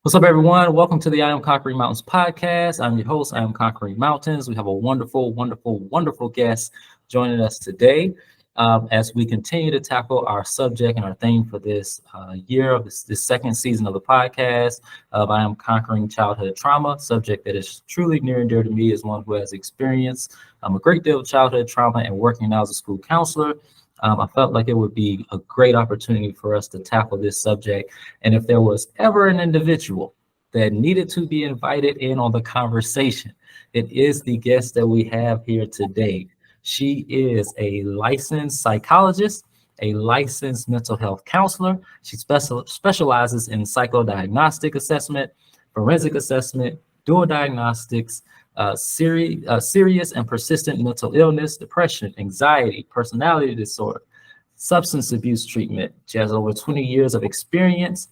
What's up, everyone? Welcome to the I Am Conquering Mountains podcast. I'm your host, I Am Conquering Mountains. We have a wonderful, wonderful, wonderful guest joining us today as we continue to tackle our subject and our theme for this year of this second season of the podcast of I Am Conquering Childhood Trauma, subject that is truly near and dear to me as one who has experienced a great deal of childhood trauma and working now as a school counselor. I felt like it would be a great opportunity for us to tackle this subject. And if there was ever an individual that needed to be invited in on the conversation, it is the guest that we have here today. She is a licensed psychologist, a licensed mental health counselor. She specializes in psychodiagnostic assessment, forensic assessment, dual diagnostics, serious and persistent mental illness, depression, anxiety, personality disorder, substance abuse treatment. She has over 20 years of experience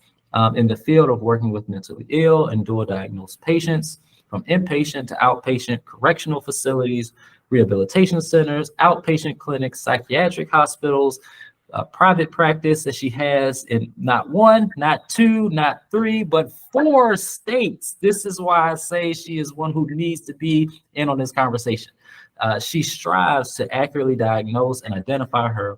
in the field of working with mentally ill and dual diagnosed patients, from inpatient to outpatient correctional facilities, rehabilitation centers, outpatient clinics, psychiatric hospitals, private practice that she has in not one, not two, not three, but 4 states. This is why I say she is one who needs to be in on this conversation. She strives to accurately diagnose and identify her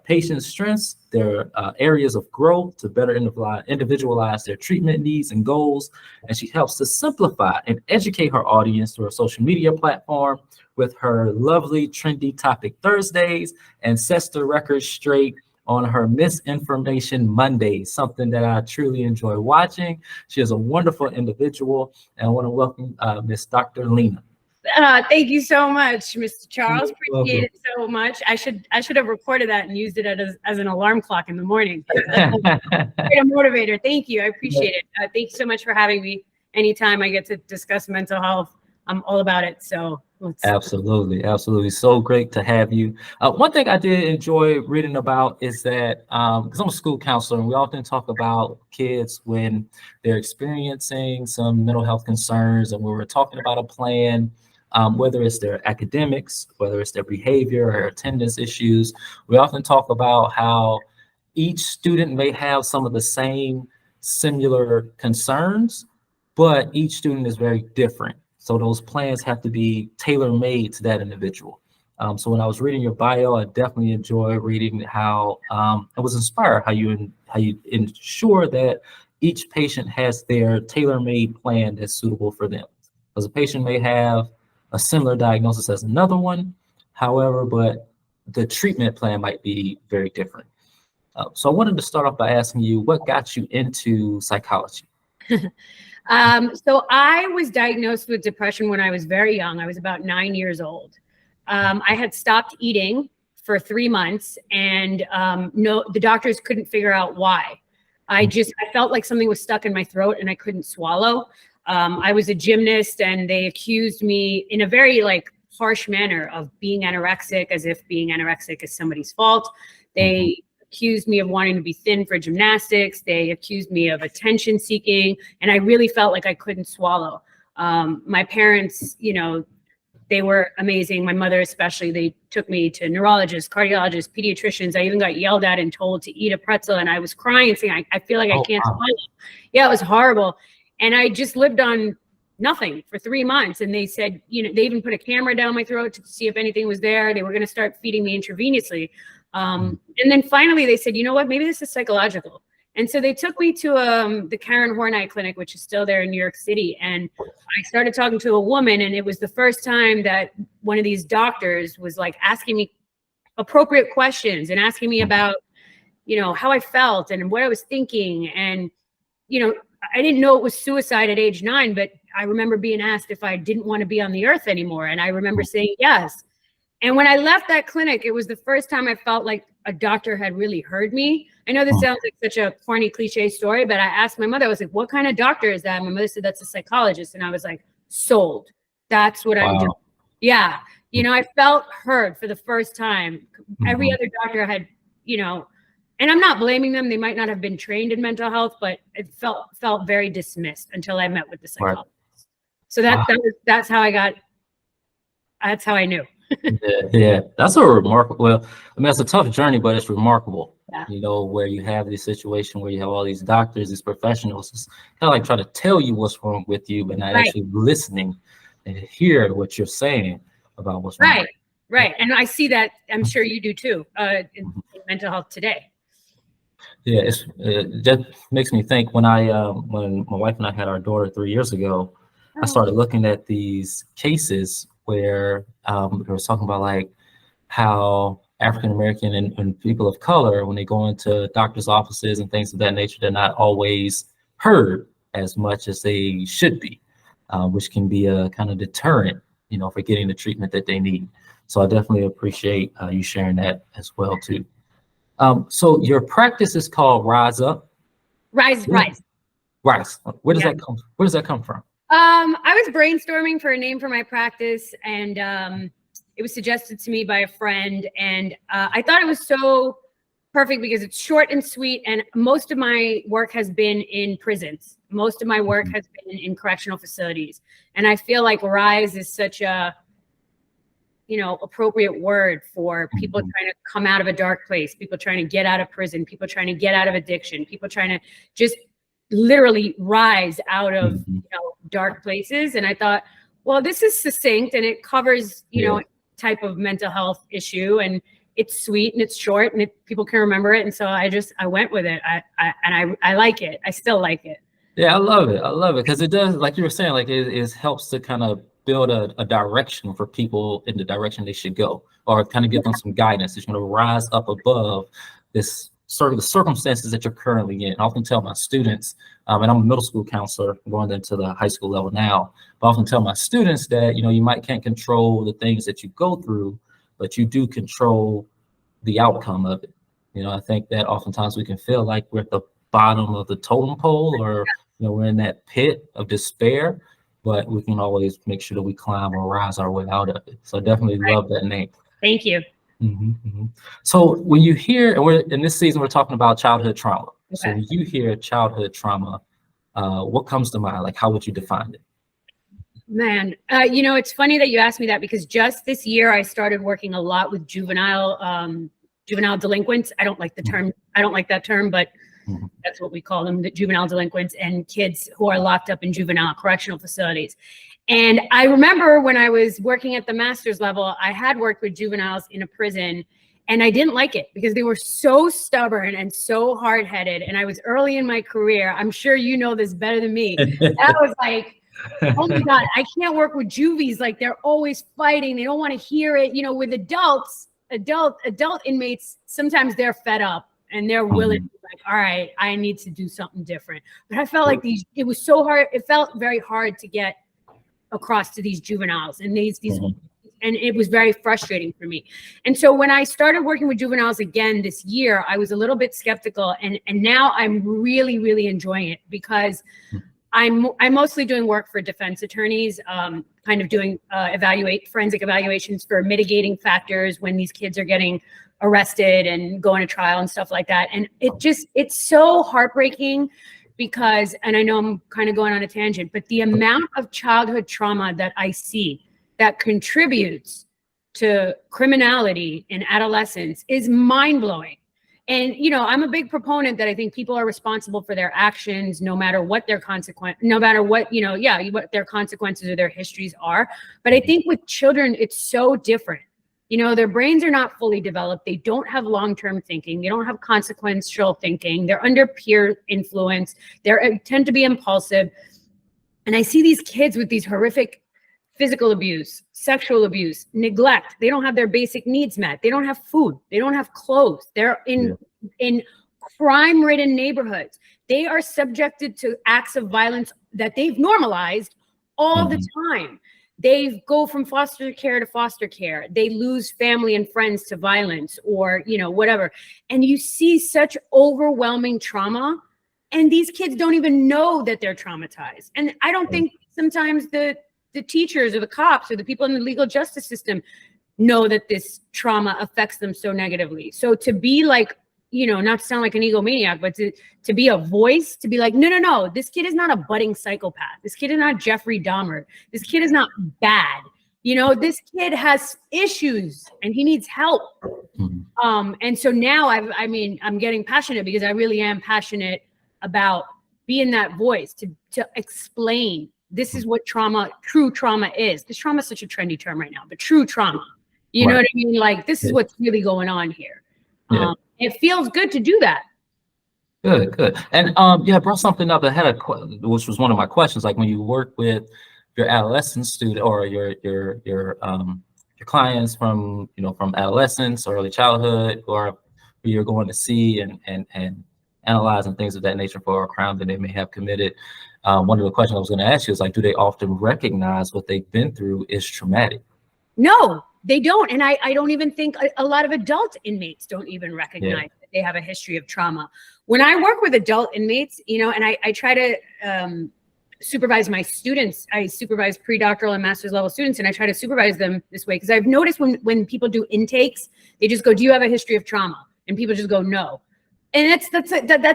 patients' strengths, their areas of growth to better individualize their treatment needs and goals. And she helps to simplify and educate her audience through her social media platform with her lovely trendy topic Thursdays, and sets the record straight on her Misinformation Mondays, something that I truly enjoy watching. She is a wonderful individual, and I want to welcome Miss Dr. Lena. Thank you so much, Mr. Charles. You're Appreciate it so much. I should have recorded that and used it as an alarm clock in the morning. That's a motivator. Thank you. I appreciate it. Thank you so much for having me. Anytime I get to discuss mental health, I'm all about it. So Absolutely. So great to have you. One thing I did enjoy reading about is that because I'm a school counselor, and we often talk about kids when they're experiencing some mental health concerns, and we were talking about a plan. Whether it's their academics, whether it's their behavior or attendance issues, we often talk about how each student may have some of the same similar concerns, but each student is very different. So those plans have to be tailor-made to that individual. So when I was reading your bio, I definitely enjoyed reading how I was inspired how you ensure that each patient has their tailor-made plan that's suitable for them. Because a patient may have a similar diagnosis as another one, however, but the treatment plan might be very different. So I wanted to start off by asking you, what got you into psychology? So I was diagnosed with depression when I was very young. I was about 9 years old. I had stopped eating for 3 months, and the doctors couldn't figure out why. I felt like something was stuck in my throat and I couldn't swallow. I was a gymnast, and they accused me in a very harsh manner of being anorexic, as if being anorexic is somebody's fault. They accused me of wanting to be thin for gymnastics. They accused me of attention seeking, and I really felt like I couldn't swallow. My parents, they were amazing. My mother especially, they took me to neurologists, cardiologists, pediatricians. I even got yelled at and told to eat a pretzel, and I was crying saying, I feel like I can't swallow. Yeah, it was horrible. And I just lived on nothing for 3 months. And they said, they even put a camera down my throat to see if anything was there. They were going to start feeding me intravenously. And then finally they said, you know what, maybe this is psychological. And so they took me to the Karen Horney Clinic, which is still there in New York City. And I started talking to a woman, and it was the first time that one of these doctors was asking me appropriate questions and asking me about, how I felt and what I was thinking. And, I didn't know it was suicide at age 9, but I remember being asked if I didn't want to be on the earth anymore. And I remember saying yes. And when I left that clinic, it was the first time I felt like a doctor had really heard me. I know this sounds like such a corny cliche story, but I asked my mother, I was like, what kind of doctor is that? And my mother said, that's a psychologist. And I was like, sold. That's what I'm doing. Yeah. I felt heard for the first time. Every other doctor had, and I'm not blaming them. They might not have been trained in mental health, but it felt very dismissed until I met with the psychologist. So that's how I knew. Yeah, that's a remarkable. Well, I mean, it's a tough journey, but it's remarkable. Yeah. you know, where you have this situation where you have all these doctors, these professionals, it's kind of like trying to tell you what's wrong with you, but not Right. actually listening and hear what you're saying about what's wrong. Right. Right. And I see that, I'm sure you do too, in mental health today. Yeah, it just makes me think when when my wife and I had our daughter 3 years ago, I started looking at these cases where they were talking about like how African American and people of color, when they go into doctors' offices and things of that nature, they're not always heard as much as they should be, which can be a kind of deterrent, you know, for getting the treatment that they need. So I definitely appreciate you sharing that as well too. So your practice is called Rise Up. Rise. Rise. Where does Yeah. that come? Where does that come from? I was brainstorming for a name for my practice, and it was suggested to me by a friend, and I thought it was so perfect because it's short and sweet, and most of my work has been in prisons. Most of my work has been in correctional facilities, and I feel like Rise is such a, you know, appropriate word for people trying to come out of a dark place, people trying to get out of prison, people trying to get out of addiction, people trying to just literally rise out of, you know, dark places. And I thought, well, this is succinct and it covers, you know, type of mental health issue, and it's sweet and it's short and people can remember it. And so I went with it. I like it. I still like it. Yeah, I love it. I love it because it does, like you were saying, like it helps to kind of build a direction for people in the direction they should go, or kind of give them some guidance. It's going to rise up above this sort of the circumstances that you're currently in. I often tell my students, and I'm a middle school counselor going into the high school level now, but I often tell my students that, you know, you might can't control the things that you go through, but you do control the outcome of it. You know, I think that oftentimes we can feel like we're at the bottom of the totem pole, or, you know, we're in that pit of despair, but we can always make sure that we climb or rise our way out of it. So I definitely love that name. Thank you. So when you hear, and we're in this season, we're talking about childhood trauma. So when you hear childhood trauma, what comes to mind? Like, how would you define it? Man, you know, it's funny that you asked me that because just this year I started working a lot with juvenile delinquents. I don't like the term. I don't like that term, but that's what we call them, the juvenile delinquents and kids who are locked up in juvenile correctional facilities. And I remember when I was working at the master's level, I had worked with juveniles in a prison, and I didn't like it because they were so stubborn and so hard-headed. And I was early in my career. I'm sure you know this better than me. That was like, oh my God, I can't work with juvies. Like, they're always fighting. They don't want to hear it. You know, with adult inmates, sometimes they're fed up and they're willing to be like, all right, I need to do something different. But I felt like it was so hard. It felt very hard to get across to these juveniles, and and it was very frustrating for me. And so when I started working with juveniles again this year, I was a little bit skeptical, and now I'm really, really enjoying it because I'm mostly doing work for defense attorneys, kind of doing forensic evaluations for mitigating factors when these kids are getting arrested and going to trial and stuff like that. And it's so heartbreaking because, and I know I'm kind of going on a tangent, but the amount of childhood trauma that I see that contributes to criminality in adolescence is mind-blowing. And, you know, I'm a big proponent that I think people are responsible for their actions, no matter what their what their consequences or their histories are. But I think with children, it's so different. You know, their brains are not fully developed. They don't have long-term thinking. They don't have consequential thinking. They're under peer influence. They tend to be impulsive. And I see these kids with these horrific physical abuse, sexual abuse, neglect. They don't have their basic needs met. They don't have food. They don't have clothes. They're in crime-ridden neighborhoods. They are subjected to acts of violence that they've normalized all the time. They go from foster care to foster care. They lose family and friends to violence or, you know, whatever. And you see such overwhelming trauma, and these kids don't even know that they're traumatized. And I don't think sometimes the teachers or the cops or the people in the legal justice system know that this trauma affects them so negatively. So to be like, you know, not to sound like an egomaniac, but to be a voice, to be like, no, this kid is not a budding psychopath. This kid is not Jeffrey Dahmer. This kid is not bad. You know, this kid has issues and he needs help. And so now I'm getting passionate because I really am passionate about being that voice to explain this is what true trauma is. This trauma is such a trendy term right now, but true trauma. You know what I mean? Like, this is what's really going on here. It feels good to do that. Good. And I brought something up that had which was one of my questions. Like, when you work with your adolescent student or your clients from adolescence or early childhood, or who you're going to see and analyze and things of that nature for a crime that they may have committed. One of the questions I was going to ask you is, like, do they often recognize what they've been through is traumatic? No, they don't. And I don't even think a lot of adult inmates don't even recognize that they have a history of trauma. When I work with adult inmates, and I try to supervise my students, I supervise pre-doctoral and master's level students, and I try to supervise them this way, because I've noticed when people do intakes, they just go, do you have a history of trauma? And people just go, no. And that's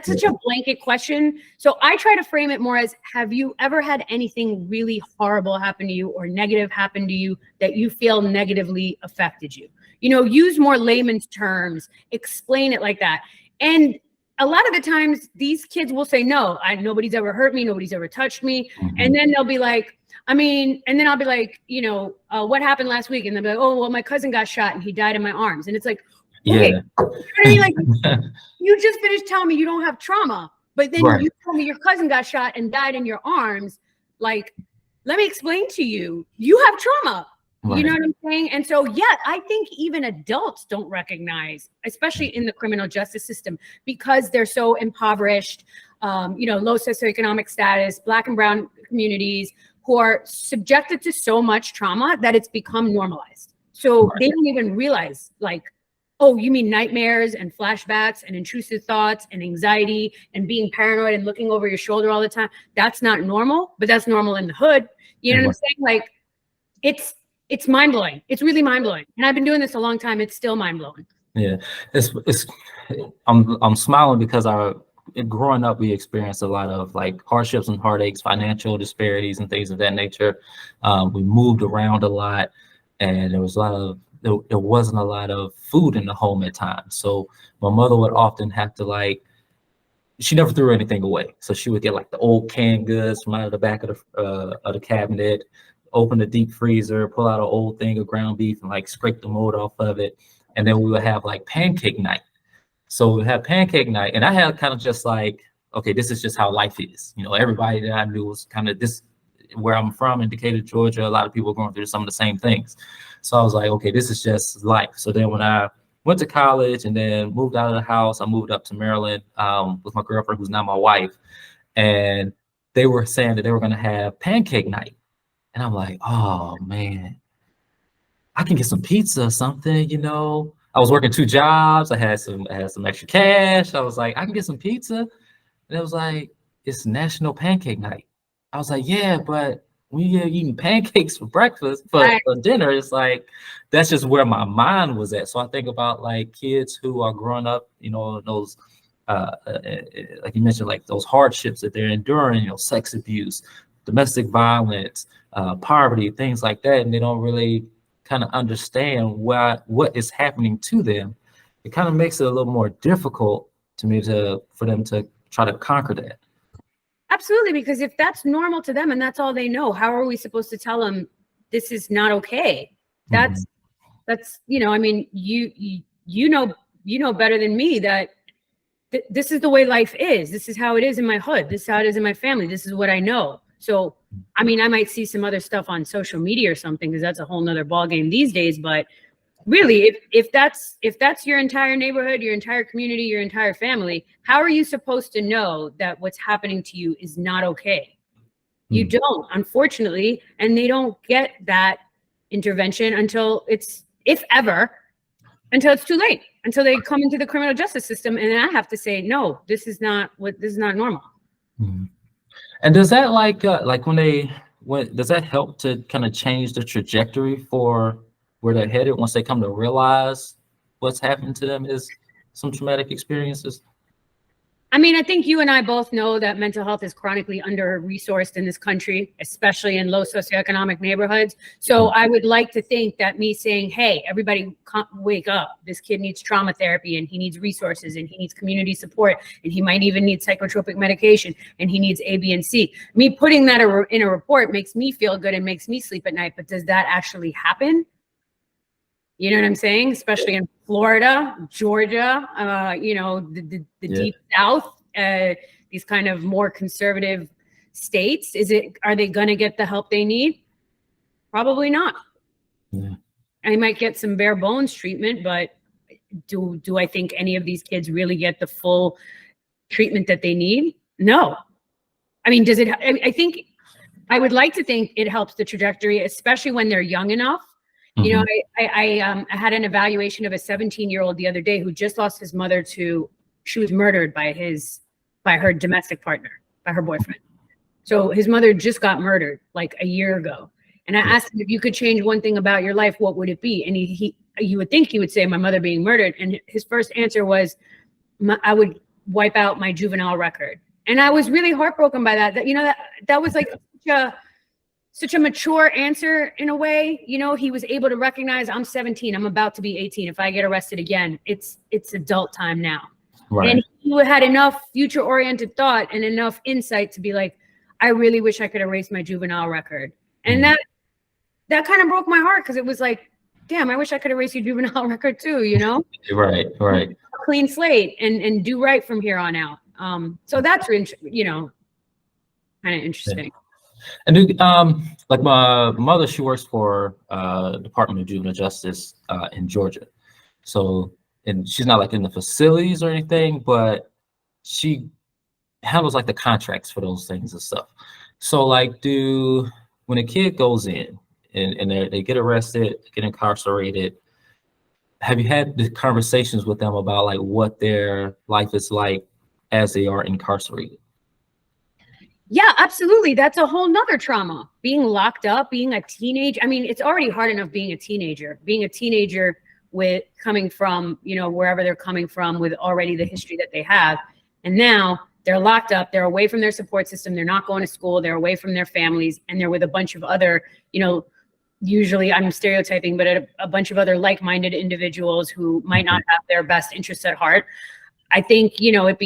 such a blanket question. So I try to frame it more as, have you ever had anything really horrible happen to you or negative happen to you that you feel negatively affected you? Use more layman's terms, explain it like that. And a lot of the times these kids will say, no, nobody's ever hurt me. Nobody's ever touched me. And then they'll be like, and then I'll be like, what happened last week? And they'll be like, oh, well, my cousin got shot and he died in my arms. And it's like, okay, you know what I mean? Like, you just finished telling me you don't have trauma, but then you told me your cousin got shot and died in your arms. Like, let me explain to you, you have trauma. You know what I'm saying? And so, I think even adults don't recognize, especially in the criminal justice system, because they're so impoverished, low socioeconomic status, Black and brown communities who are subjected to so much trauma that it's become normalized. So they don't even realize, like, oh, you mean nightmares and flashbacks and intrusive thoughts and anxiety and being paranoid and looking over your shoulder all the time? That's not normal, but that's normal in the hood. You know what I'm saying? Like, it's mind blowing. It's really mind blowing. And I've been doing this a long time. It's still mind blowing. Yeah, I'm smiling because growing up, we experienced a lot of, like, hardships and heartaches, financial disparities and things of that nature. We moved around a lot, and there wasn't a lot of food in the home at times. So my mother would often have to, she never threw anything away. So she would get, like, the old canned goods from out of the back of the cabinet, open the deep freezer, pull out an old thing of ground beef and, like, scrape the mold off of it. And then we would have, like, pancake night. So we had pancake night, and I had kind of just like, okay, this is just how life is. Everybody that I knew was kind of this, where I'm from in Decatur, Georgia, a lot of people are going through some of the same things. So I was like, okay, this is just life. So then when I went to college and then moved out of the house, I moved up to Maryland with my girlfriend, who's now my wife. And they were saying that they were going to have pancake night. And I'm like, oh, man, I can get some pizza or something, I was working 2 jobs. I had some extra cash. I was like, I can get some pizza. And it was like, it's National Pancake Night. I was like, yeah, but when you're eating pancakes for breakfast, for dinner, it's like, that's just where my mind was at. So I think about, like, kids who are growing up, those, like you mentioned, like, those hardships that they're enduring, sex abuse, domestic violence, poverty, things like that. And they don't really kind of understand what is happening to them. It kind of makes it a little more difficult to me for them to try to conquer that. Absolutely, because if that's normal to them and that's all they know, how are we supposed to tell them this is not okay? That's you know better than me that this is the way life is. This is how it is in my hood. This is how it is in my family. This is what I know. So, I might see some other stuff on social media or something, because that's a whole nother ballgame these days. But really, if that's your entire neighborhood, your entire community, your entire family, how are you supposed to know that what's happening to you is not okay? You don't, unfortunately, and they don't get that intervention until it's too late, until they come into the criminal justice system, and then I have to say, no, this is not normal. And does that does that help to kind of change the trajectory for where they're headed once they come to realize what's happened to them is some traumatic experiences? I mean, I think you and I both know that mental health is chronically under-resourced in this country, especially in low socioeconomic neighborhoods. So I would like to think that me saying, hey, everybody wake up. This kid needs trauma therapy and he needs resources and he needs community support and he might even need psychotropic medication and he needs A, B, and C. Me putting that in a report makes me feel good and makes me sleep at night. But does that actually happen? You know what I'm saying? Especially in Florida, Georgia, the deep South, these kind of more conservative states. Are they going to get the help they need? Probably not. Yeah. I might get some bare bones treatment, but do I think any of these kids really get the full treatment that they need? No. I mean, I think I would like to think it helps the trajectory, especially when they're young enough. You know, I had an evaluation of a 17-year-old the other day who just lost his mother she was murdered by her domestic partner, by her boyfriend. So his mother just got murdered like a year ago. And I asked him, if you could change one thing about your life, what would it be? And you would think he would say my mother being murdered. And his first answer was, I would wipe out my juvenile record. And I was really heartbroken by that. That was like such a mature answer in a way. You know, he was able to recognize, I'm 17, I'm about to be 18. If I get arrested again, it's adult time now. Right. And he had enough future oriented thought and enough insight to be like, I really wish I could erase my juvenile record. And that kind of broke my heart, because it was like, damn, I wish I could erase your juvenile record too, you know? Right. Clean slate and do right from here on out. So that's, kind of interesting. Yeah. And like my mother, she works for Department of Juvenile Justice in Georgia. So, and she's not like in the facilities or anything, but she handles like the contracts for those things and stuff. So like, when a kid goes in and they get arrested, get incarcerated, have you had the conversations with them about like what their life is like as they are incarcerated? Yeah, absolutely. That's a whole nother trauma. Being locked up, being a teenager. I mean, it's already hard enough being a teenager. Being a teenager with coming from, wherever they're coming from, with already the history that they have. And now they're locked up, they're away from their support system, they're not going to school, they're away from their families, and they're with a bunch of other, usually I'm stereotyping, but a bunch of other like-minded individuals who might not have their best interests at heart. I think, it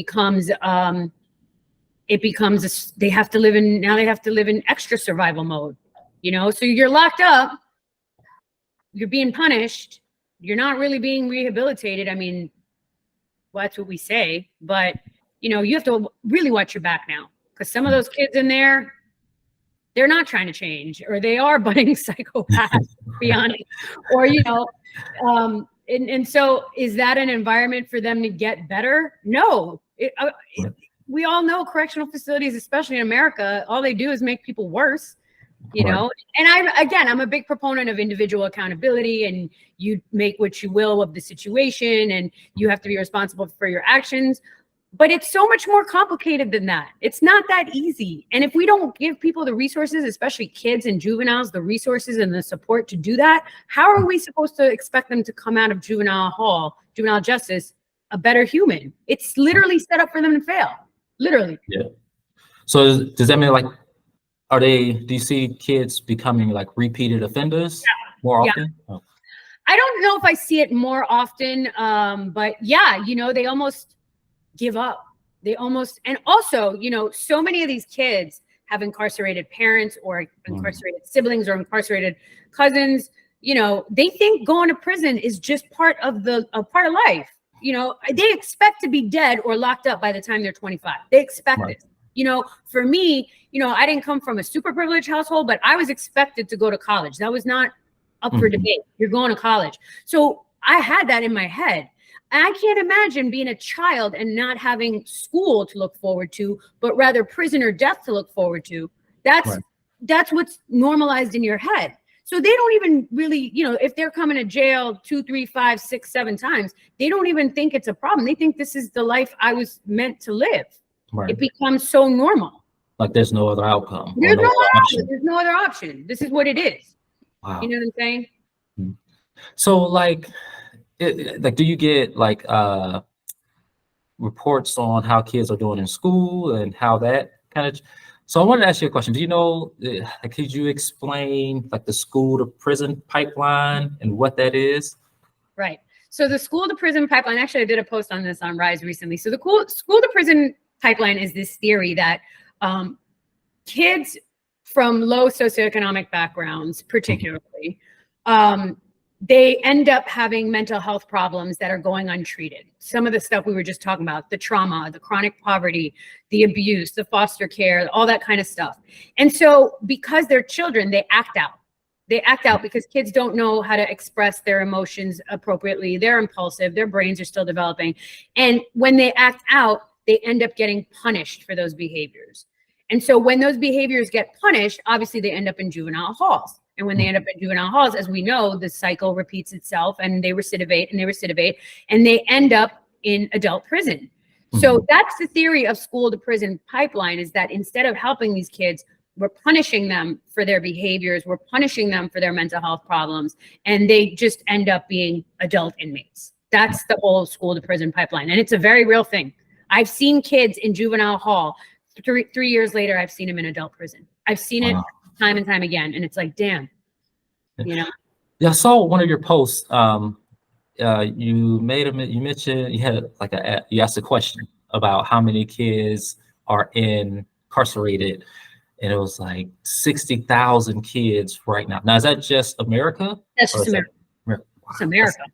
becomes they have to live in extra survival mode, so you're locked up, you're being punished, you're not really being rehabilitated. I mean, well, that's what we say, but you have to really watch your back now, because some of those kids in there, they're not trying to change, or they are budding psychopaths, to be honest, or and so is that an environment for them to get better? No. We all know correctional facilities, especially in America, all they do is make people worse, know? And I'm a big proponent of individual accountability, and you make what you will of the situation, and you have to be responsible for your actions. But it's so much more complicated than that. It's not that easy. And if we don't give people the resources, especially kids and juveniles, the resources and the support to do that, how are we supposed to expect them to come out of juvenile justice, a better human? It's literally set up for them to fail. Literally. Yeah. So does that mean, like, do you see kids becoming like repeated offenders more often? Yeah. Oh. I don't know if I see it more often, but yeah, they almost give up. And also, so many of these kids have incarcerated parents, or incarcerated siblings, or incarcerated cousins. They think going to prison is just part of life. They expect to be dead or locked up by the time they're 25. They expect it. For me, I didn't come from a super privileged household, but I was expected to go to college. That was not up for debate. You're going to college. So I had that in my head. And I can't imagine being a child and not having school to look forward to, but rather prison or death to look forward to. That's what's normalized in your head. So they don't even really, if they're coming to jail 2, 3, 5, 6, 7 times, they don't even think it's a problem. They think this is the life I was meant to live. It becomes so normal. Like there's no other outcome. There's no other option. This is what it is. Wow. You know what I'm saying? So like do you get like reports on how kids are doing in school and how that kind of. So I wanted to ask you a question. Do you know, could you explain like the school to prison pipeline and what that is? Right. So the school to prison pipeline, actually, I did a post on this on Rise recently. So the school to prison pipeline is this theory that kids from low socioeconomic backgrounds, particularly, they end up having mental health problems that are going untreated. Some of the stuff we were just talking about, the trauma, the chronic poverty, the abuse, the foster care, all that kind of stuff. And so because they're children, they act out. They act out because kids don't know how to express their emotions appropriately. They're impulsive. Their brains are still developing. And when they act out, they end up getting punished for those behaviors. And so when those behaviors get punished, obviously they end up in juvenile halls. And when they end up in juvenile halls, as we know, the cycle repeats itself and they recidivate and they recidivate and they end up in adult prison. So that's the theory of school to prison pipeline, is that instead of helping these kids, we're punishing them for their behaviors, we're punishing them for their mental health problems, and they just end up being adult inmates. That's the whole school to prison pipeline. And it's a very real thing. I've seen kids in juvenile hall. 3 years later, I've seen them in adult prison. I've seen it time and time again. And it's like, damn, you know? Yeah, I saw one of your posts. You mentioned you had like you asked a question about how many kids are incarcerated, and it was like 60,000 kids right now. Now, is that just America? That's just America. It's America.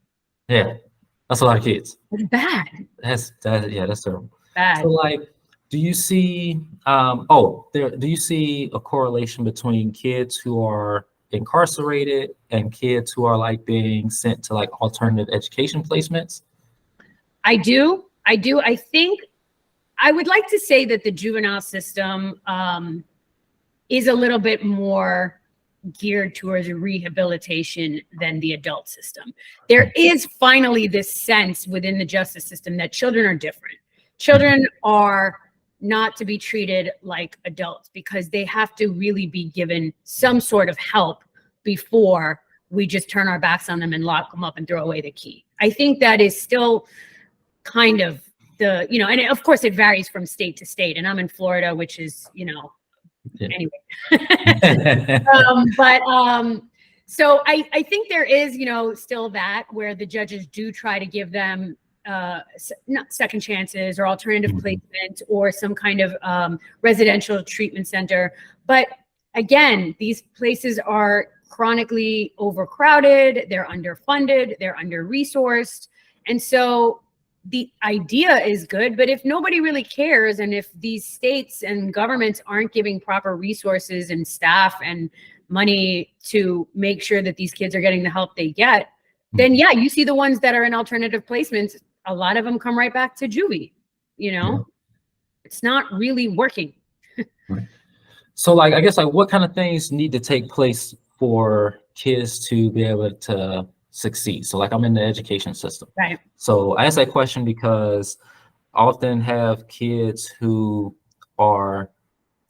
That's a lot of kids. It's bad. That's terrible. Bad. So like, do you see do you see a correlation between kids who are incarcerated and kids who are like being sent to like alternative education placements? I do. I think I would like to say that the juvenile system is a little bit more geared towards rehabilitation than the adult system. There is finally this sense within the justice system that children are different. Children are not to be treated like adults because they have to really be given some sort of help before we just turn our backs on them and lock them up and throw away the key. I think that is still kind of the, and of course it varies from state to state. And I'm in Florida, which is, anyway. So I think there is, still that where the judges do try to give them not second chances or alternative placement or some kind of residential treatment center. But again, these places are chronically overcrowded, they're underfunded, they're under-resourced. And so the idea is good, but if nobody really cares, and if these states and governments aren't giving proper resources and staff and money to make sure that these kids are getting the help they get, then yeah, you see the ones that are in alternative placements, a lot of them come right back to juvie, It's not really working. So like, I guess like what kind of things need to take place for kids to be able to succeed? So like I'm in the education system. Right. So I ask that question because I often have kids who are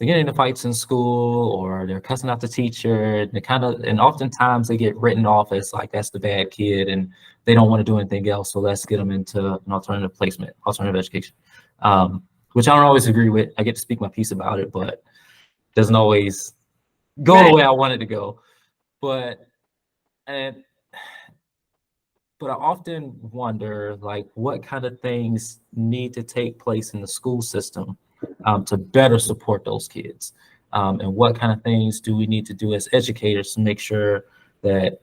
getting into fights in school or they're cussing out the teacher. And oftentimes they get written off as like, that's the bad kid and they don't want to do anything else. So let's get them into an alternative placement, alternative education, which I don't always agree with. I get to speak my piece about it, but doesn't always go the way I want it to go. But I often wonder like what kind of things need to take place in the school system to better support those kids, and what kind of things do we need to do as educators to make sure that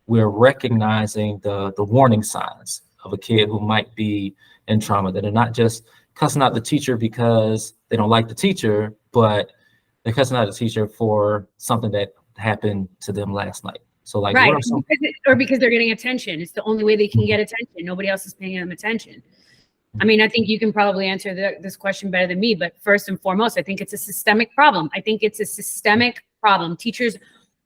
we're recognizing the warning signs of a kid who might be in trauma, that are not just cussing out the teacher because they don't like the teacher, but they're cussing out the teacher for something that happened to them last night. So like, right, because they're getting attention. It's the only way they can get attention. Nobody else is paying them attention. I mean, I think you can probably answer this question better than me, but first and foremost, I think it's a systemic problem. Teachers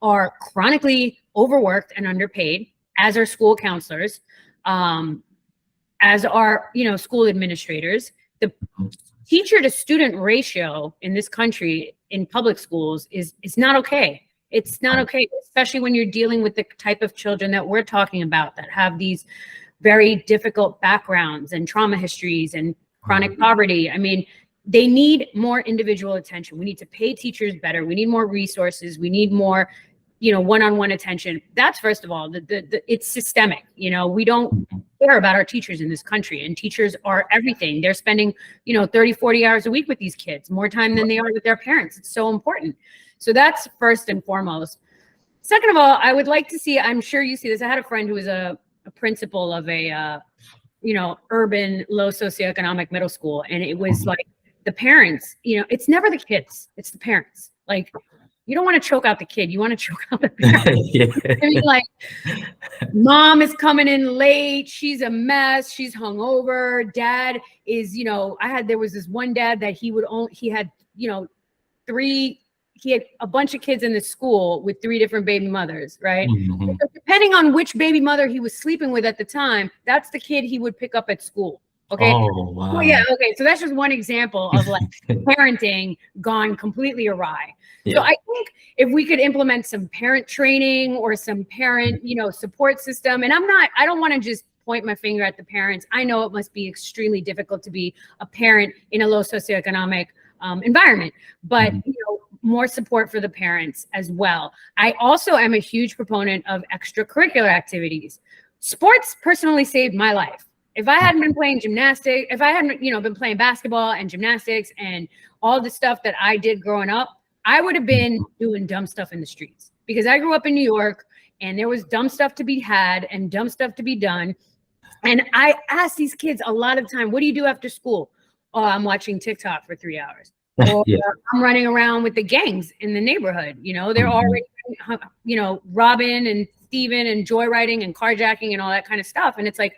are chronically overworked and underpaid, as are school counselors, as are, school administrators. The teacher to student ratio in this country in public schools is not okay. It's not okay, especially when you're dealing with the type of children that we're talking about that have these very difficult backgrounds and trauma histories and chronic poverty. I mean, they need more individual attention. We need to pay teachers better. We need more resources. We need more, one-on-one attention. That's first of all, it's systemic. We don't care about our teachers in this country, and teachers are everything. They're spending, 30, 40 hours a week with these kids, more time than they are with their parents. It's so important. So that's first and foremost. Second of all, I would like to see, I'm sure you see this. I had a friend who was a principal of a, urban, low socioeconomic middle school. And it was like the parents, it's never the kids, it's the parents. Like, you don't want to choke out the kid. You want to choke out the parents. Yeah. I mean, like, mom is coming in late. She's a mess. She's hungover. Dad is, there was this one dad that he had a bunch of kids in the school with 3 different baby mothers, right? Mm-hmm. So depending on which baby mother he was sleeping with at the time, that's the kid he would pick up at school. Okay. Oh, wow. Well, yeah. Okay. So that's just one example of like parenting gone completely awry. Yeah. So I think if we could implement some parent training or some parent, support system, and I don't want to just point my finger at the parents. I know it must be extremely difficult to be a parent in a low socioeconomic environment, but more support for the parents as well. I also am a huge proponent of extracurricular activities. Sports personally saved my life. If I hadn't been playing gymnastics, if I hadn't, been playing basketball and gymnastics and all the stuff that I did growing up, I would have been doing dumb stuff in the streets, because I grew up in New York and there was dumb stuff to be had and dumb stuff to be done. And I asked these kids a lot of time, what do you do after school? Oh, I'm watching TikTok for 3 hours. Or I'm running around with the gangs in the neighborhood. They're already, robbing and thieving and joyriding and carjacking and all that kind of stuff. And it's like,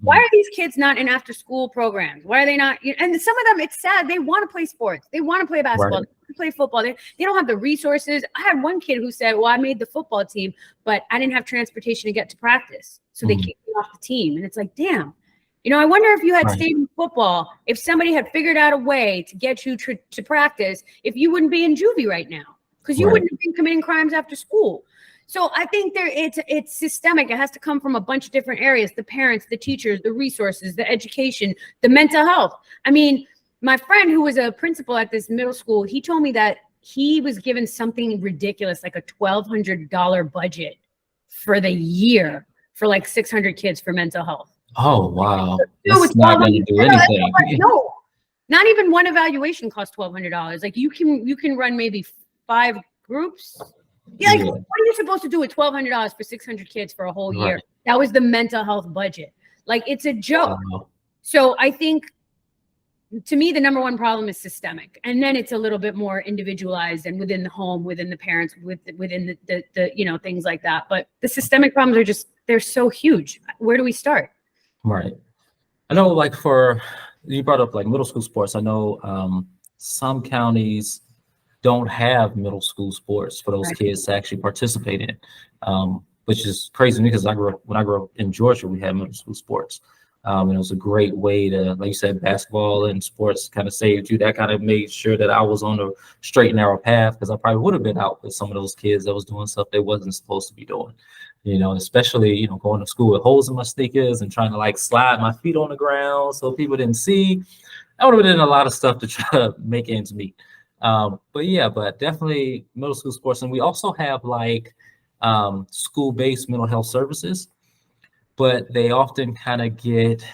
why are these kids not in after school programs? Why are they not? And some of them, it's sad. They want to play sports. They want to play basketball. Right. They want to play football. They don't have the resources. I had one kid who said, well, I made the football team, but I didn't have transportation to get to practice. So they kicked me off the team. And it's like, damn. I wonder if you had stayed in football, if somebody had figured out a way to get you to practice, if you wouldn't be in juvie right now, because you wouldn't have been committing crimes after school. So I think it's systemic. It has to come from a bunch of different areas: the parents, the teachers, the resources, the education, the mental health. I mean, my friend who was a principal at this middle school, he told me that he was given something ridiculous, like a $1,200 budget for the year for like 600 kids for mental health. Oh, wow. It's not going to do anything. No, not even one evaluation costs $1,200. Like you can run maybe 5 groups. Yeah, like, what are you supposed to do with $1,200 for 600 kids for a whole year? Right. That was the mental health budget. Like, it's a joke. Wow. So I think, to me, the number one problem is systemic, and then it's a little bit more individualized and within the home, within the parents, within the things like that. But the systemic problems they're so huge. Where do we start? Right. I know, like, you brought up like middle school sports. I know some counties don't have middle school sports for those kids to actually participate in, which is crazy to me, because when I grew up in Georgia, we had middle school sports. And it was a great way to, like you said, basketball and sports kind of saved you. That kind of made sure that I was on the straight and narrow path, because I probably would have been out with some of those kids that was doing stuff they wasn't supposed to be doing. Especially, going to school with holes in my sneakers and trying to like slide my feet on the ground so people didn't see. I would have been in a lot of stuff to try to make ends meet. But definitely middle school sports. And we also have like school-based mental health services, but they often kind of get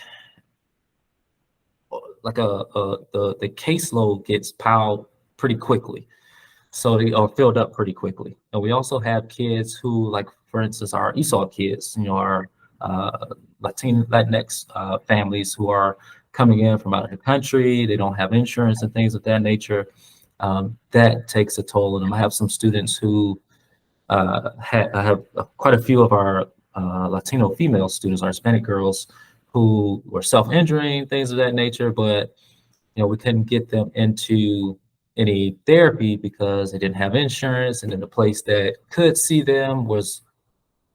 like the caseload gets piled pretty quickly. So they are filled up pretty quickly. And we also have kids who, like, for instance, our ESOL kids, our Latinx families who are coming in from out of the country. They don't have insurance and things of that nature. That takes a toll on them. I have some students who I have quite a few of our Latino female students, our Hispanic girls, who were self-injuring, things of that nature, but we couldn't get them into any therapy because they didn't have insurance, and then the place that could see them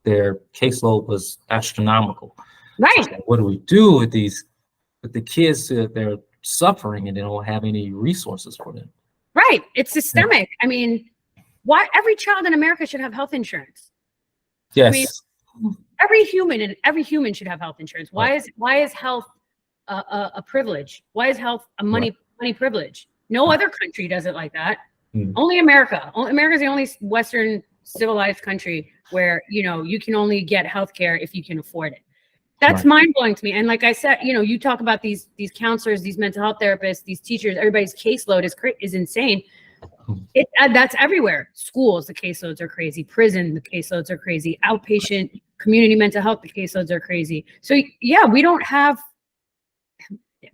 their caseload was astronomical. Right. So what do we do with the kids that they're suffering and they don't have any resources for them? Right. It's systemic. I mean, why every child in America should have health insurance? Yes. I mean, every human should have health insurance. Why is health a privilege? Why is health a money privilege? No other country does it like that. Only America. America's the only Western civilized country where, you know, you can only get healthcare if you can afford it. That's mind blowing to me. And like I said, you know, you talk about these counselors, these mental health therapists, these teachers, everybody's caseload is insane. That's everywhere. Schools, the caseloads are crazy. Prison, the caseloads are crazy. Outpatient, community mental health, the caseloads are crazy. So yeah, we don't have,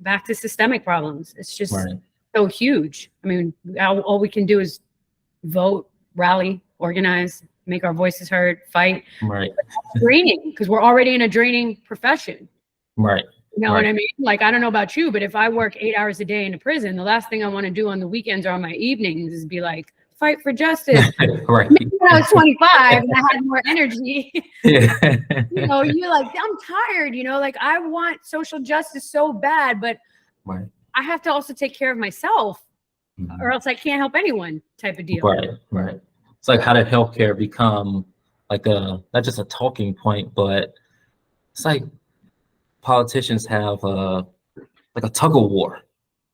back to systemic problems. It's just so huge. I mean, all we can do is vote, rally, organize, make our voices heard, fight. Draining, because we're already in a draining profession. You know what I mean? Like, I don't know about you, but if I work 8 hours a day in a prison, the last thing I want to do on the weekends or on my evenings is be like, fight for justice. Maybe when I was 25 and I had more energy. You know, you're like, I'm tired, you know, like I want social justice so bad, but I have to also take care of myself or else I can't help anyone type of deal. It's like, how did healthcare become like not just a talking point, but it's like politicians have like a tug of war,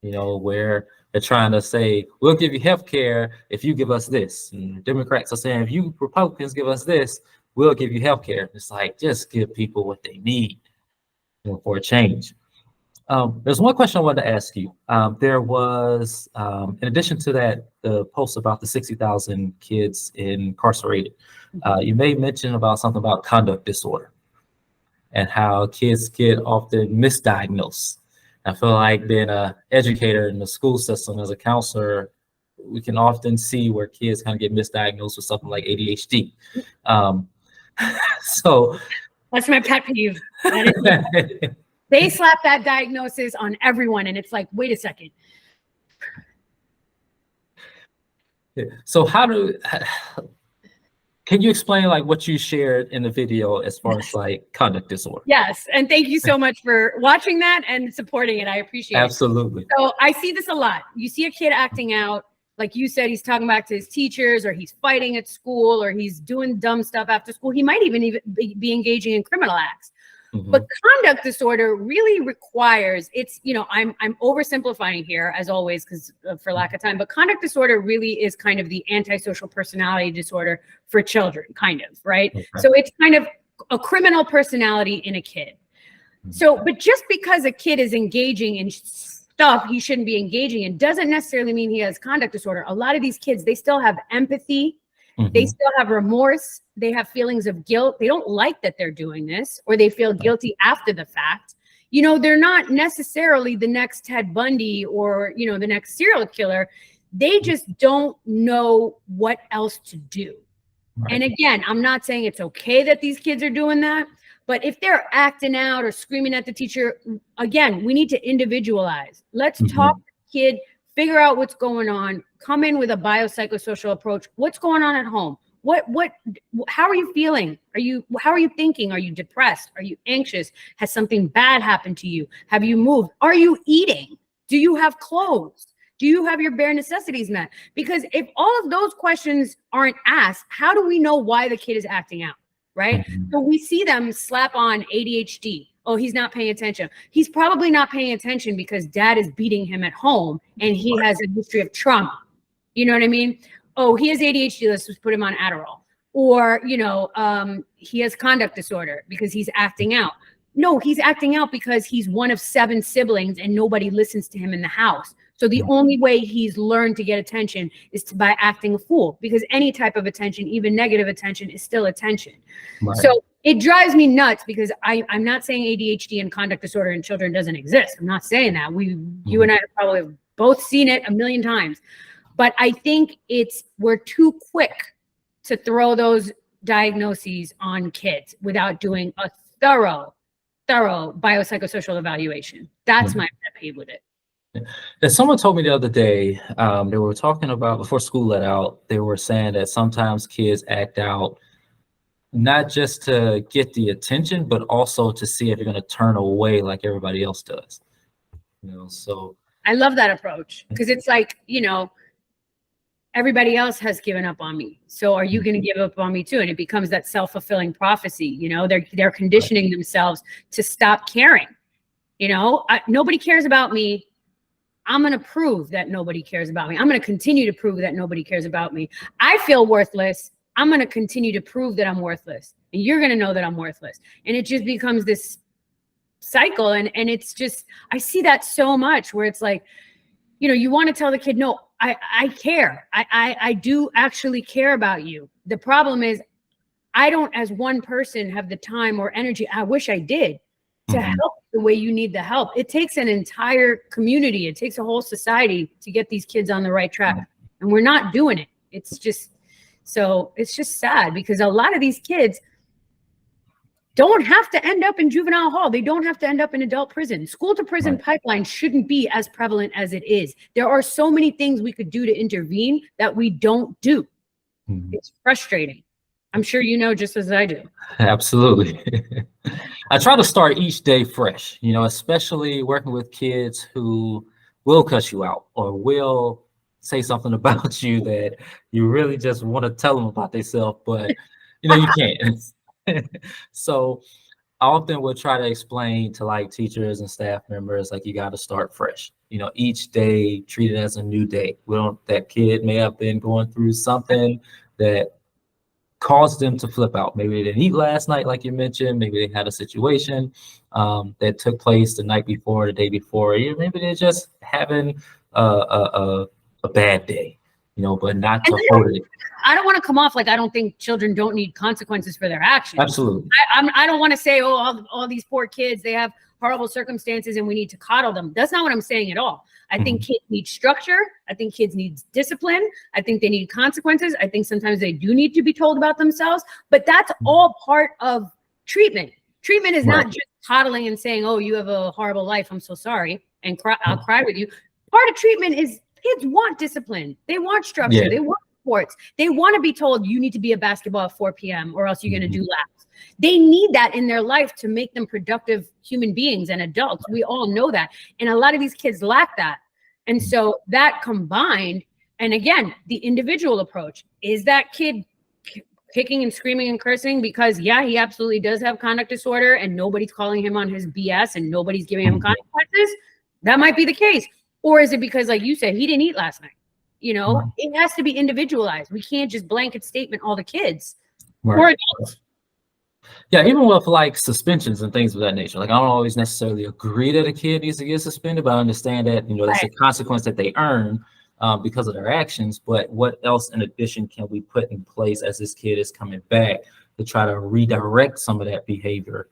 you know, where they're trying to say, we'll give you healthcare if you give us this. And Democrats are saying, if you Republicans give us this, we'll give you healthcare. It's like, just give people what they need, you know, for a change. There's one question I wanted to ask you. There was, in addition to that, the post about the 60,000 kids incarcerated, you made mention about something about conduct disorder and how kids get often misdiagnosed. I feel like being an educator in the school system as a counselor, we can often see where kids kind of get misdiagnosed with something like ADHD. So that's my pet peeve. They slap that diagnosis on everyone, and it's like, wait a second. So can you explain like what you shared in the video as far as like conduct disorder? Yes, and thank you so much for watching that and supporting it. I appreciate it. Absolutely. So I see this a lot. You see a kid acting out, like you said, he's talking back to his teachers, or he's fighting at school, or he's doing dumb stuff after school. He might even be engaging in criminal acts. But conduct disorder really requires, it's, you know, I'm oversimplifying here as always, because for lack of time, but conduct disorder really is kind of the antisocial personality disorder for children, kind of, right? So it's kind of a criminal personality in a kid. So, but just because a kid is engaging in stuff he shouldn't be engaging in doesn't necessarily mean he has conduct disorder. A lot of these kids, they still have empathy. They still have remorse. They have feelings of guilt. They don't like that they're doing this, or they feel guilty after the fact. You know, they're not necessarily the next Ted Bundy or, you know, the next serial killer. They just don't know what else to do. And again, I'm not saying it's okay that these kids are doing that, but if they're acting out or screaming at the teacher, again, we need to individualize. Let's talk to the kid, figure out what's going on, come in with a biopsychosocial approach. What's going on at home? How are you feeling? How are you thinking? Are you depressed? Are you anxious? Has something bad happened to you? Have you moved? Are you eating? Do you have clothes? Do you have your bare necessities met? Because if all of those questions aren't asked, how do we know why the kid is acting out, right? So we see them slap on ADHD. Oh, he's not paying attention. He's probably not paying attention because dad is beating him at home and he has a history of trauma. You know what I mean? Oh, he has ADHD. Let's just put him on Adderall. Or, you know, he has conduct disorder because he's acting out. No, he's acting out because he's one of 7 siblings and nobody listens to him in the house. So the only way he's learned to get attention is by acting a fool, because any type of attention, even negative attention, is still attention. So it drives me nuts because I'm not saying ADHD and conduct disorder in children doesn't exist. I'm not saying that. You and I probably have both seen it a million times. But I think we're too quick to throw those diagnoses on kids without doing a thorough biopsychosocial evaluation. That's my pet peeve with it. And someone told me the other day, they were talking about, before school let out, they were saying that sometimes kids act out not just to get the attention, but also to see if you're going to turn away like everybody else does. You know, so I love that approach, because it's like, you know, everybody else has given up on me. So are you going to give up on me too? And it becomes that self-fulfilling prophecy. You know, they're conditioning themselves to stop caring. Nobody cares about me. I'm going to prove that nobody cares about me. I'm going to continue to prove that nobody cares about me. I feel worthless. I'm going to continue to prove that I'm worthless. And you're going to know that I'm worthless. And it just becomes this cycle. And it's just, I see that so much where it's like, you want to tell the kid, no, I care. I do actually care about you. The problem is I don't, as one person, have the time or energy. I wish I did to help the way you need the help. It takes an entire community. It takes a whole society to get these kids on the right track. And we're not doing it. It's just sad because a lot of these kids don't have to end up in juvenile hall. They don't have to end up in adult prison. School to prison pipeline shouldn't be as prevalent as it is. There are so many things we could do to intervene that we don't do. It's frustrating. I'm sure you know just as I do. Absolutely. I try to start each day fresh, especially working with kids who will cuss you out or will say something about you that you really just want to tell them about themselves, but you can't. So I often would try to explain to teachers and staff members, you got to start fresh. Each day, treat it as a new day. That kid may have been going through something that caused them to flip out. Maybe they didn't eat last night, like you mentioned. Maybe they had a situation that took place the night before, the day before. Maybe they're just having a bad day, but not to hold it. I don't want to come off like I don't think children don't need consequences for their actions. Absolutely. I don't want to say, all these poor kids, they have horrible circumstances and we need to coddle them. That's not what I'm saying at all. I think kids need structure. I think kids need discipline. I think they need consequences. I think sometimes they do need to be told about themselves, but that's all part of treatment. Treatment is not just coddling and saying, oh, you have a horrible life, I'm so sorry, and I'll cry with you. Part of treatment is kids want discipline. They want structure. They want sports. They want to be told you need to be at basketball at 4 p.m. or else you're going to do laps. They need that in their life to make them productive human beings and adults. We all know that. And a lot of these kids lack that. And so that combined, and again, the individual approach, is that kid kicking and screaming and cursing because, he absolutely does have conduct disorder and nobody's calling him on his BS and nobody's giving him consequences? That might be the case. Or is it because, like you said, he didn't eat last night? It has to be individualized. We can't just blanket statement all the kids or adults. Yeah, even with suspensions and things of that nature. I don't always necessarily agree that a kid needs to get suspended, but I understand that, that's a consequence that they earn because of their actions. But what else in addition can we put in place as this kid is coming back to try to redirect some of that behavior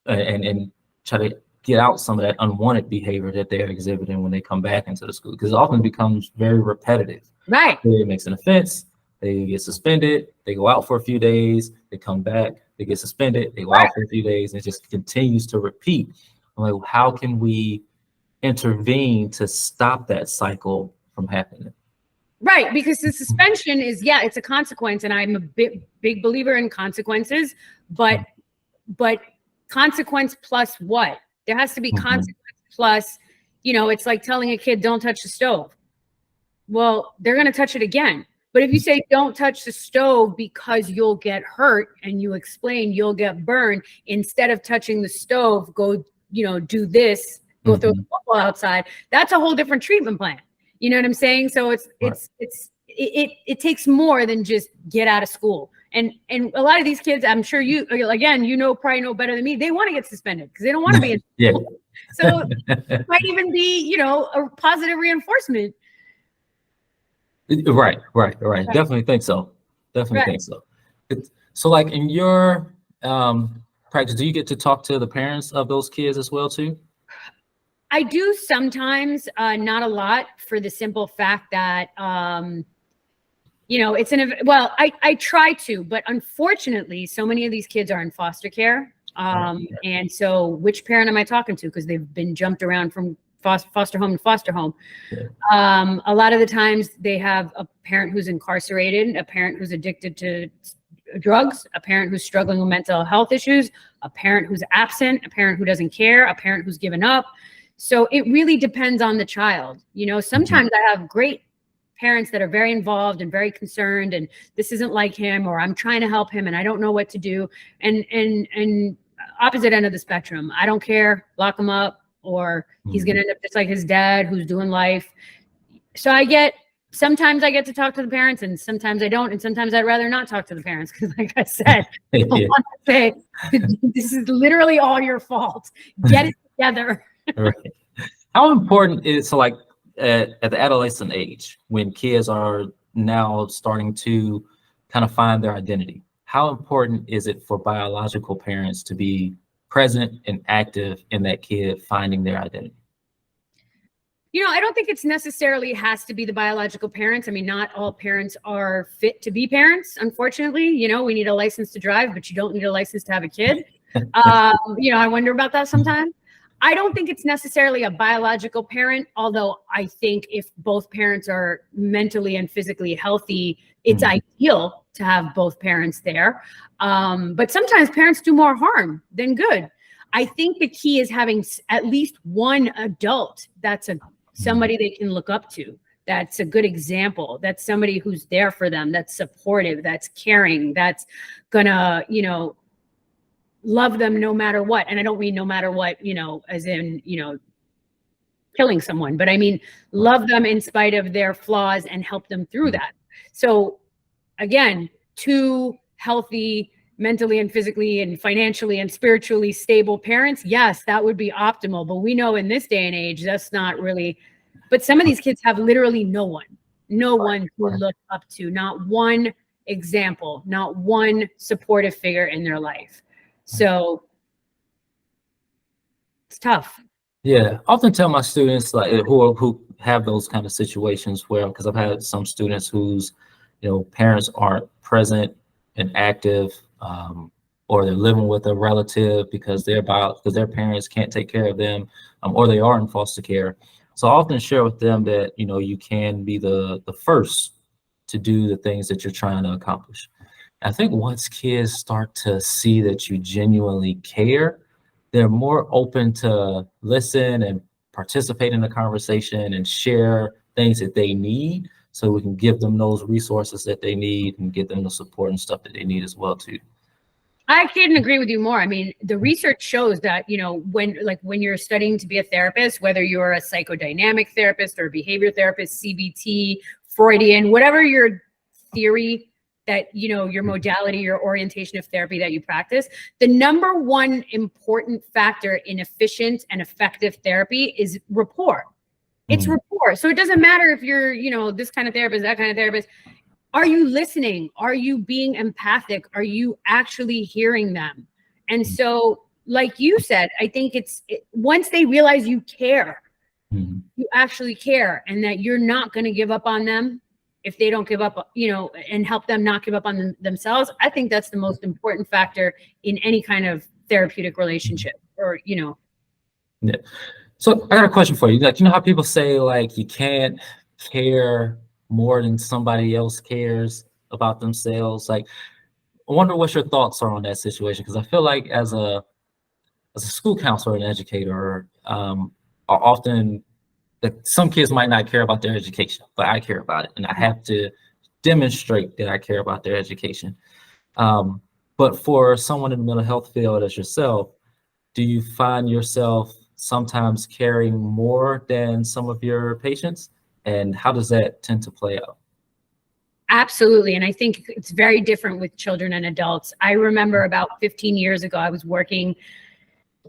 and try to get out some of that unwanted behavior that they're exhibiting when they come back into the school? Because it often becomes very repetitive. Right. They makes an offense, they get suspended, they go out for a few days, they come back, they get suspended, they go out for a few days, and it just continues to repeat. How can we intervene to stop that cycle from happening? Right, because the suspension is, it's a consequence, and I'm a big believer in consequences, but consequence plus what? There has to be consequence plus, it's like telling a kid, don't touch the stove. Well, they're going to touch it again. But if you say, don't touch the stove because you'll get hurt, and you explain you'll get burned, instead of touching the stove, go, do this, go throw the football outside, that's a whole different treatment plan. You know what I'm saying? So it takes more than just get out of school. And a lot of these kids, I'm sure probably know better than me, they want to get suspended because they don't want to be in school. So it might even be, a positive reinforcement. Right. Definitely think so. Think so. So in your practice, do you get to talk to the parents of those kids as well too? I do sometimes, not a lot, for the simple fact that, I try to, but unfortunately, so many of these kids are in foster care. And so which parent am I talking to? Because they've been jumped around from foster home to foster home. A lot of the times they have a parent who's incarcerated, a parent who's addicted to drugs, a parent who's struggling with mental health issues, a parent who's absent, a parent who doesn't care, a parent who's given up. So it really depends on the child. Sometimes I have great parents that are very involved and very concerned, and this isn't like him, or I'm trying to help him and I don't know what to do. And opposite end of the spectrum, I don't care, lock him up, or he's going to end up just like his dad who's doing life. So sometimes I get to talk to the parents and sometimes I don't. And sometimes I'd rather not talk to the parents because like I said, I want to say, this is literally all your fault. Get it together. Right. How important is, so like at the adolescent age, when kids are now starting to kind of find their identity, how important is it for biological parents to be present and active in that kid finding their identity? I don't think it's necessarily has to be the biological parents. I mean, not all parents are fit to be parents, unfortunately. We need a license to drive, but you don't need a license to have a kid. I wonder about that sometimes. I don't think it's necessarily a biological parent, although I think if both parents are mentally and physically healthy, it's ideal to have both parents there. But sometimes parents do more harm than good. I think the key is having at least one adult that's somebody they can look up to. That's a good example. That's somebody who's there for them, that's supportive, that's caring, that's gonna, love them no matter what. And I don't mean no matter what, as in, killing someone, but I mean, love them in spite of their flaws and help them through that. So again, two healthy, mentally and physically and financially and spiritually stable parents, yes, that would be optimal. But we know in this day and age, that's not really, but some of these kids have literally no one to look up to, not one example, not one supportive figure in their life. So it's tough. Yeah, I often tell my students like who have those kind of situations where, because I've had some students whose parents aren't present and active, or they're living with a relative because their parents can't take care of them, or they are in foster care. So I often share with them that you can be the first to do the things that you're trying to accomplish. I think once kids start to see that you genuinely care, they're more open to listen and participate in the conversation and share things that they need, so we can give them those resources that they need and get them the support and stuff that they need as well too. I couldn't agree with you more. I mean, the research shows that, when you're studying to be a therapist, whether you're a psychodynamic therapist or a behavior therapist, CBT, Freudian, whatever your theory that, your modality, your orientation of therapy that you practice, the number one important factor in efficient and effective therapy is rapport. It's rapport. So it doesn't matter if you're, this kind of therapist, that kind of therapist. Are you listening? Are you being empathic? Are you actually hearing them? And so, like you said, I think once they realize you care, you actually care, and that you're not going to give up on them if they don't give up, and help them not give up on themselves. I think that's the most important factor in any kind of therapeutic relationship, or, Yeah. So I got a question for you. Like, how people say like you can't care more than somebody else cares about themselves. Like, I wonder what your thoughts are on that situation, because I feel like as a school counselor and educator, often some kids might not care about their education, but I care about it, and I have to demonstrate that I care about their education. But for someone in the mental health field as yourself, do you find yourself sometimes caring more than some of your patients? And how does that tend to play out? Absolutely. And I think it's very different with children and adults. I remember about 15 years ago, I was working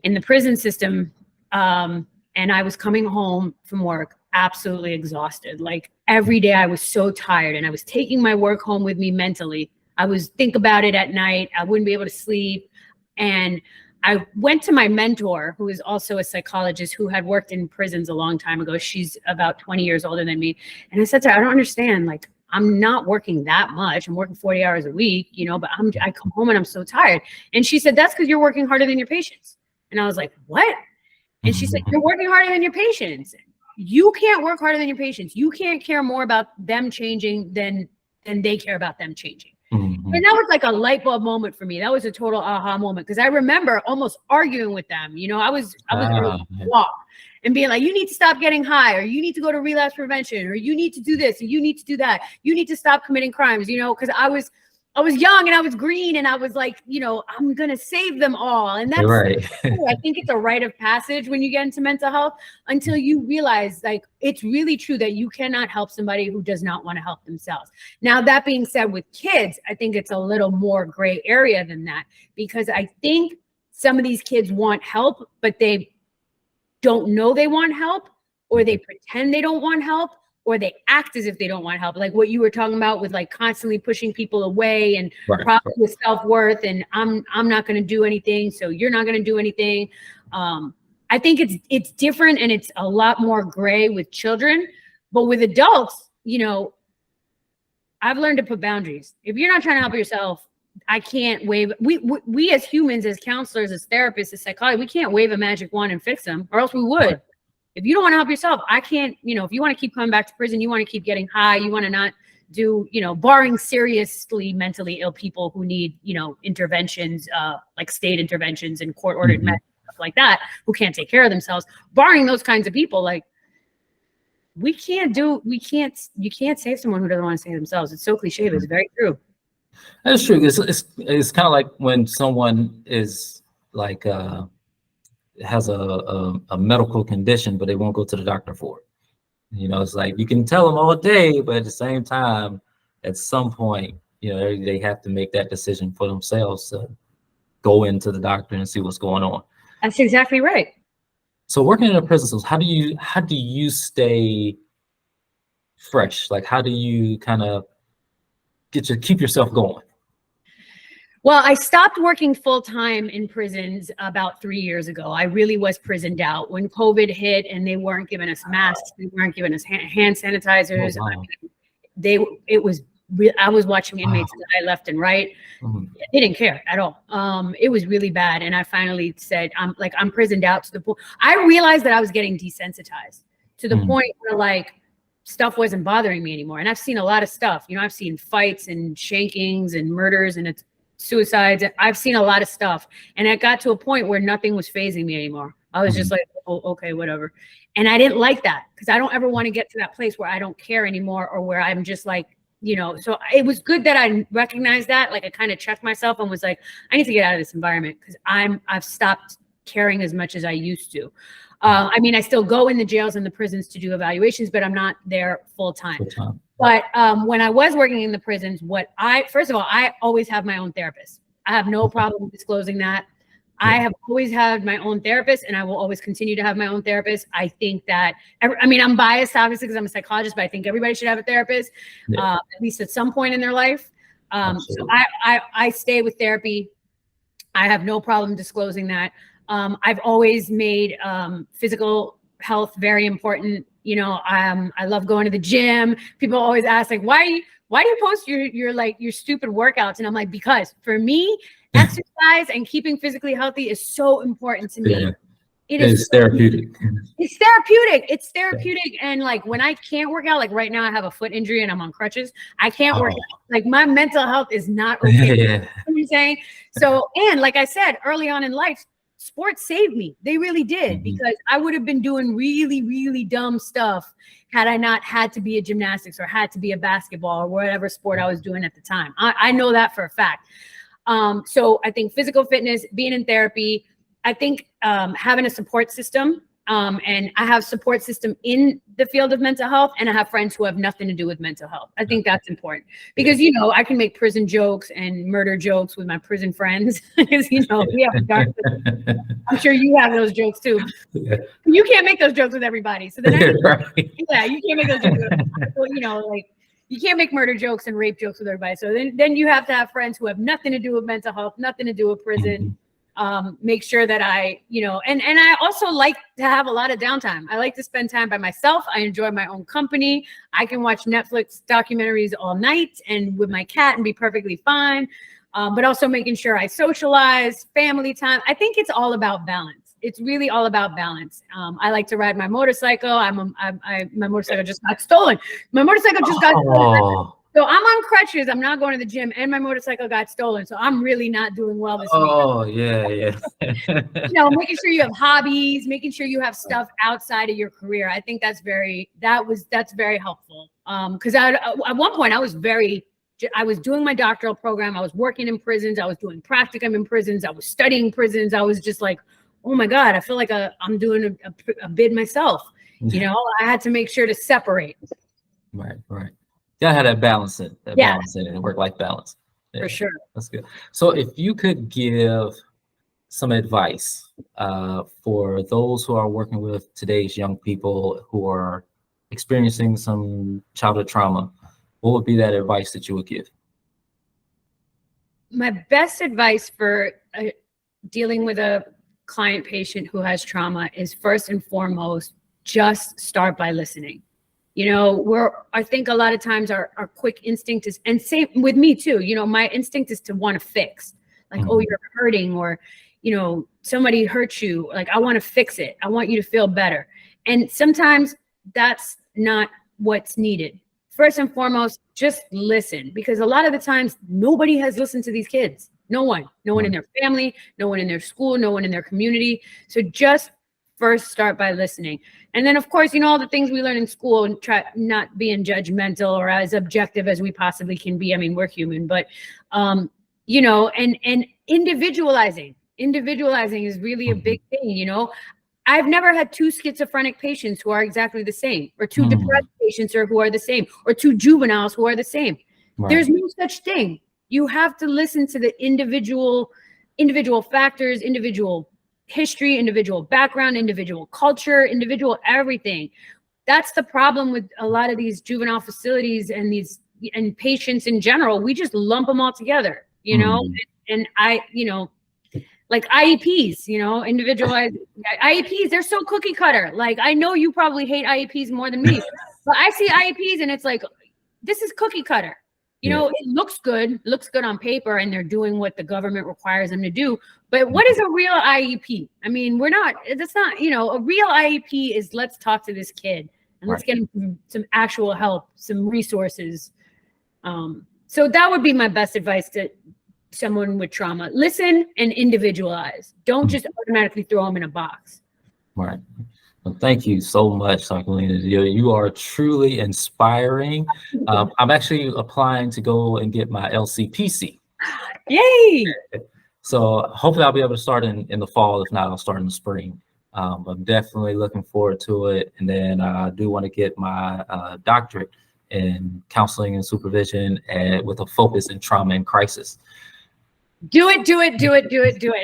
in the prison system, and I was coming home from work absolutely exhausted. Like every day I was so tired, and I was taking my work home with me mentally. I was think about it at night. I wouldn't be able to sleep. And I went to my mentor, who is also a psychologist who had worked in prisons a long time ago. She's about 20 years older than me. And I said to her, I don't understand. Like, I'm not working that much. I'm working 40 hours a week, but I come home and I'm so tired. And she said, that's because you're working harder than your patients. And I was like, what? And she said, you're working harder than your patients. You can't work harder than your patients. You can't care more about them changing than they care about them changing. And that was like a light bulb moment for me. That was a total aha moment, because I remember almost arguing with them. I was walk and being like, you need to stop getting high, or you need to go to relapse prevention, or you need to do this, or you need to do that. You need to stop committing crimes, because I was I was young and I was green and I was like, I'm going to save them all. And that's right. I think it's a rite of passage when you get into mental health until you realize like it's really true that you cannot help somebody who does not want to help themselves. Now, that being said, with kids, I think it's a little more gray area than that, because I think some of these kids want help, but they don't know they want help, or they pretend they don't want help, or they act as if they don't want help. Like what you were talking about with like constantly pushing people away and problems with self-worth. And I'm not going to do anything, so you're not going to do anything. I think it's different, and it's a lot more gray with children, but with adults, I've learned to put boundaries. If you're not trying to help yourself, I can't wave. We as humans, as counselors, as therapists, as psychologists, we can't wave a magic wand and fix them, or else we would. If you don't want to help yourself, I can't, if you want to keep coming back to prison, you want to keep getting high, you want to not do, barring seriously mentally ill people who need, interventions, like state interventions and court ordered meds, stuff like that, who can't take care of themselves, barring those kinds of people, like you can't save someone who doesn't want to save themselves. It's so cliche, but it's very true. That's true. It's kind of like when someone is like, has a medical condition, but they won't go to the doctor for it. It's like you can tell them all day, but at the same time, at some point, they have to make that decision for themselves to go into the doctor and see what's going on. That's exactly right. So working in a prison, how do you stay fresh? Like, how do you kind of keep yourself going? Well, I stopped working full-time in prisons about 3 years ago. I really was prisoned out when COVID hit and they weren't giving us masks. They weren't giving us hand sanitizers. Oh, wow. I was watching inmates die left and right. They didn't care at all. It was really bad. And I finally said, I'm prisoned out to the point. I realized that I was getting desensitized to the point where like stuff wasn't bothering me anymore. And I've seen a lot of stuff. I've seen fights and shankings and murders and suicides. I've seen a lot of stuff. And it got to a point where nothing was fazing me anymore. I was just like, oh, okay, whatever. And I didn't like that, because I don't ever want to get to that place where I don't care anymore, or where I'm just like, so it was good that I recognized that. Like I kind of checked myself and was like, I need to get out of this environment, because I've stopped caring as much as I used to. I still go in the jails and the prisons to do evaluations, but I'm not there full time. But when I was working in the prisons, first of all, I always have my own therapist. I have no problem disclosing that. I have always had my own therapist, and I will always continue to have my own therapist. I think that, I'm biased, obviously, because I'm a psychologist, but I think everybody should have a therapist, at least at some point in their life. So I stay with therapy. I have no problem disclosing that. I've always made physical health very important. I love going to the gym. People always ask, like, why do you post your stupid workouts? And I'm like, because for me, exercise and keeping physically healthy is so important to me. Yeah. It is therapeutic. It's therapeutic. It's therapeutic. And like when I can't work out, like right now I have a foot injury and I'm on crutches. I can't work out. Like my mental health is not okay. You know what I'm saying? So, and like I said, early on in life, sports saved me. They really did, because I would have been doing really, really dumb stuff had I not had to be a gymnastics or had to be a basketball or whatever sport I was doing at the time. I know that for a fact. So I think physical fitness, being in therapy, I think having a support system, and I have support system in the field of mental health, and I have friends who have nothing to do with mental health. I think that's important, because, I can make prison jokes and murder jokes with my prison friends, because, we have dark. I'm sure you have those jokes too. Yeah. You can't make those jokes with everybody. So then, you can't make those jokes with everybody. You can't make murder jokes and rape jokes with everybody. So then you have to have friends who have nothing to do with mental health, nothing to do with prison. Make sure that I, and I also like to have a lot of downtime. I like to spend time by myself. I enjoy my own company. I can watch Netflix documentaries all night and with my cat and be perfectly fine. But also making sure I socialize, family time. I think it's all about balance. It's really all about balance. I like to ride my motorcycle. My motorcycle just got stolen. My motorcycle just got stolen. So I'm on crutches. I'm not going to the gym, and my motorcycle got stolen. So I'm really not doing well this week. Oh, yeah. Making sure you have hobbies, making sure you have stuff outside of your career. I think that's very helpful. Because at one point I was very I was doing my doctoral program. I was working in prisons. I was doing practicum in prisons. I was studying prisons. I was just like, oh my God, I feel like I'm doing a bid myself. You know, I had to make sure to separate. Right. Gotta have that balance in, and work-life balance. Yeah, for sure. That's good. So if you could give some advice for those who are working with today's young people who are experiencing some childhood trauma, what would be that advice that you would give? My best advice for dealing with a client patient who has trauma is, first and foremost, just start by listening. You know, I think a lot of times our quick instinct is, and same with me too, you know, my instinct is to want to fix, like, oh, you're hurting, or, you know, somebody hurt you. Like, I want to fix it. I want you to feel better. And sometimes that's not what's needed. First and foremost, just listen, because a lot of the times nobody has listened to these kids. No one in their family, no one in their school, no one in their community. So just first start by listening. And then, of course, you know, all the things we learn in school, and try not being judgmental or as objective as we possibly can be. I mean, we're human, but, you know, and individualizing is really a big thing. You know, I've never had two schizophrenic patients who are exactly the same, or two depressed patients who are the same, or two juveniles who are the same. There's no such thing. You have to listen to the individual factors, individual history, individual background, individual culture, individual everything. That's the problem with a lot of these juvenile facilities and patients in general. We just lump them all together, you know, and you know, like IEPs, you know, individualized IEPs, they're so cookie cutter. Like, I know you probably hate IEPs more than me, but I see IEPs and it's like, this is cookie cutter. You know, it looks good on paper, and they're doing what the government requires them to do. But what is a real IEP? I mean, that's not, you know, a real IEP is, let's talk to this kid and let's get him some actual help, some resources. So that would be my best advice to someone with trauma. Listen and individualize. Don't just automatically throw them in a box. Right. Well, thank you so much, Dr. Lena. You are truly inspiring. I'm actually applying to go and get my LCPC. Yay! So hopefully I'll be able to start in the fall. If not, I'll start in the spring. I'm definitely looking forward to it. And then I do want to get my doctorate in counseling and supervision, and with a focus in trauma and crisis. Do it.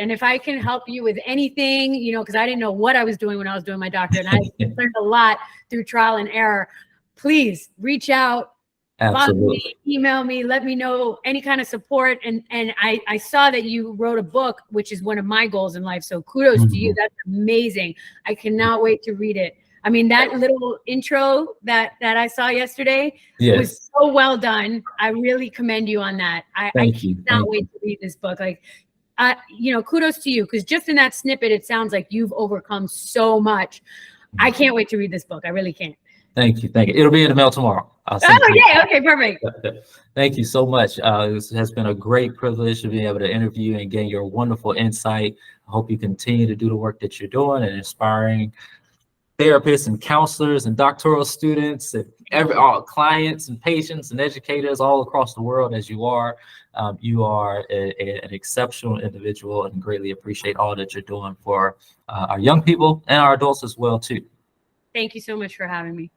And if I can help you with anything, you know, because I didn't know what I was doing when I was doing my doctorate, and I learned a lot through trial and error, please reach out. Absolutely. Me, email me, let me know any kind of support. And I saw that you wrote a book, which is one of my goals in life. So kudos to you. That's amazing. I cannot wait to read it. I mean, that little intro that I saw yesterday was so well done. I really commend you on that. I cannot wait to read this book. Like, you know, kudos to you, because just in that snippet, it sounds like you've overcome so much. I can't wait to read this book. I really can't. Thank you. It'll be in the mail tomorrow. Yeah. Okay, perfect. Thank you so much. This has been a great privilege to be able to interview and gain your wonderful insight. I hope you continue to do the work that you're doing and inspiring therapists and counselors and doctoral students and all clients and patients and educators all across the world as you are. You are an exceptional individual, and greatly appreciate all that you're doing for our young people and our adults as well too. Thank you so much for having me.